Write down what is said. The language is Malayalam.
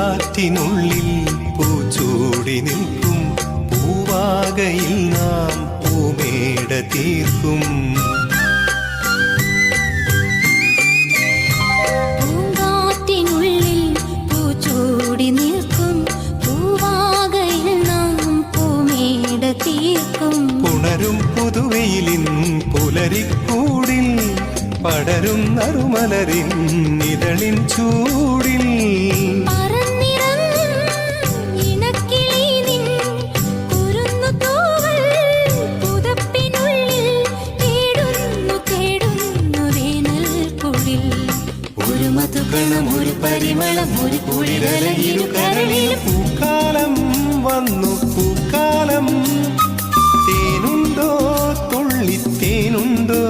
പൂങ്കാറ്റിനുള്ളിൽ പൂച്ചൂടി നിൽക്കും പൂവാകയിൽ നാം പൂമേട തീർക്കും. പൂങ്കാറ്റിനുള്ളിൽ പൂച്ചൂടി നിൽക്കും പൂവാകയിൽ നാം പൂമേട തീർക്കും. പുണരും പുതുവെയിലിൻ പുലരിക്കൂടിൽ പടരും നറുമലരിൻ നിഴലിൻ ചൂടിൽ ഒരു മധുകണം ഒരു പരിമളം ഒരു കുളിരലയിരു കരളിൽ. പൂക്കാലം വന്നു പൂക്കാലം, തേനുണ്ടോ തുള്ളിത്തേനുണ്ടോ